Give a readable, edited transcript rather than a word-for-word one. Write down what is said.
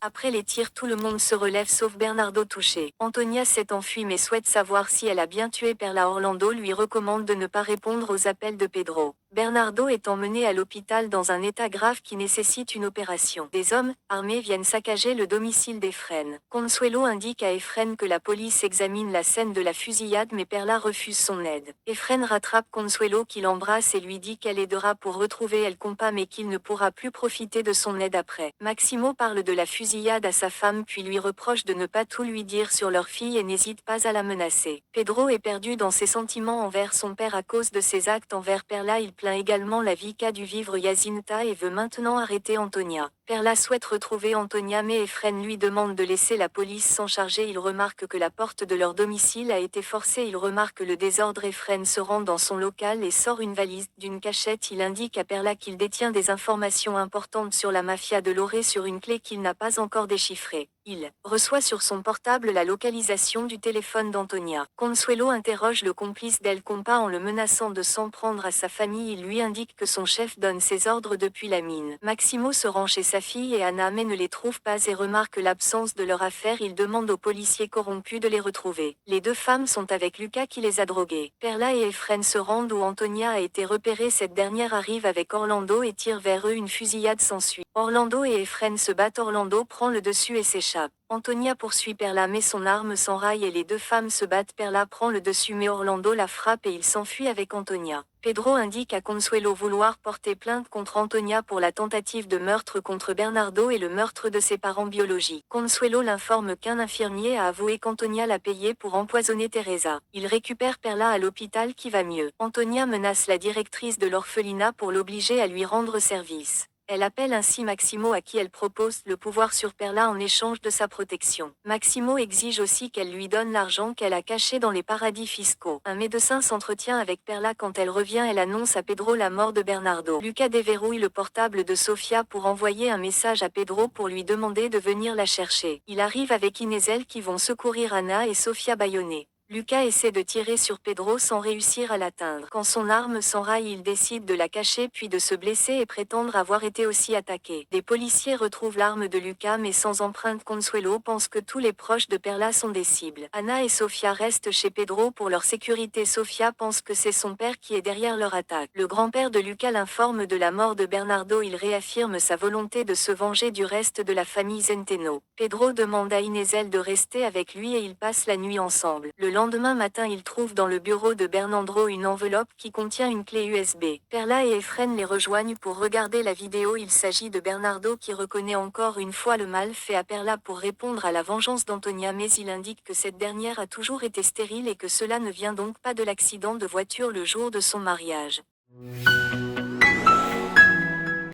Après les tirs, tout le monde se relève sauf Bernardo touché. Antonia s'est enfuie mais souhaite savoir si elle a bien tué Perla. Orlando lui recommande de ne pas répondre aux appels de Pedro. Bernardo est emmené à l'hôpital dans un état grave qui nécessite une opération. Des hommes, armés, viennent saccager le domicile d'Efren. Consuelo indique à Efren que la police examine la scène de la fusillade mais Perla refuse son aide. Efren rattrape Consuelo qui l'embrasse et lui dit qu'elle aidera pour retrouver El Compa mais qu'il ne pourra plus profiter de son aide après. Maximo parle de la fusillade à sa femme puis lui reproche de ne pas tout lui dire sur leur fille et n'hésite pas à la menacer. Pedro est perdu dans ses sentiments envers son père à cause de ses actes envers Perla. Il plaint également la vie qu'a dû vivre Jacinta et veut maintenant arrêter Antonia. Perla souhaite retrouver Antonia mais Efren lui demande de laisser la police s'en charger. Il remarque que la porte de leur domicile a été forcée. Il remarque le désordre. Efren se rend dans son local et sort une valise d'une cachette. Il indique à Perla qu'il détient des informations importantes sur la mafia de Loré sur une clé qu'il n'a pas encore déchiffrée. Il reçoit sur son portable la localisation du téléphone d'Antonia. Consuelo interroge le complice d'El Compa en le menaçant de s'en prendre à sa famille. Il lui indique que son chef donne ses ordres depuis la mine. Maximo se rend chez sa fille et Anna mais ne les trouve pas et remarque l'absence de leur affaire. Il demande aux policiers corrompus de les retrouver. Les deux femmes sont avec Lucas qui les a droguées. Perla et Efren se rendent où Antonia a été repérée. Cette dernière arrive avec Orlando et tire vers eux. Une fusillade s'ensuit. Orlando et Efren se battent. Orlando prend le dessus et s'échappe. Antonia poursuit Perla mais son arme s'enraille et les deux femmes se battent. Perla prend le dessus mais Orlando la frappe et il s'enfuit avec Antonia. Pedro indique à Consuelo vouloir porter plainte contre Antonia pour la tentative de meurtre contre Bernardo et le meurtre de ses parents biologiques. Consuelo l'informe qu'un infirmier a avoué qu'Antonia l'a payé pour empoisonner Teresa. Il récupère Perla à l'hôpital qui va mieux. Antonia menace la directrice de l'orphelinat pour l'obliger à lui rendre service. Elle appelle ainsi Maximo à qui elle propose le pouvoir sur Perla en échange de sa protection. Maximo exige aussi qu'elle lui donne l'argent qu'elle a caché dans les paradis fiscaux. Un médecin s'entretient avec Perla quand elle revient. Elle annonce à Pedro la mort de Bernardo. Lucas déverrouille le portable de Sofia pour envoyer un message à Pedro pour lui demander de venir la chercher. Il arrive avec Inézel qui vont secourir Anna et Sofia bâillonnées. Lucas essaie de tirer sur Pedro sans réussir à l'atteindre. Quand son arme s'enraille, il décide de la cacher puis de se blesser et prétendre avoir été aussi attaqué. Des policiers retrouvent l'arme de Lucas mais sans empreinte. Consuelo pense que tous les proches de Perla sont des cibles. Anna et Sofia restent chez Pedro pour leur sécurité. Sofia pense que c'est son père qui est derrière leur attaque. Le grand-père de Lucas l'informe de la mort de Bernardo. Il réaffirme sa volonté de se venger du reste de la famille Zenteno. Pedro demande à Inézel de rester avec lui et ils passent la nuit ensemble. Le lendemain matin, il trouve dans le bureau de Bernardo une enveloppe qui contient une clé USB. Perla et Efren les rejoignent pour regarder la vidéo. Il s'agit de Bernardo qui reconnaît encore une fois le mal fait à Perla pour répondre à la vengeance d'Antonia mais il indique que cette dernière a toujours été stérile et que cela ne vient donc pas de l'accident de voiture le jour de son mariage.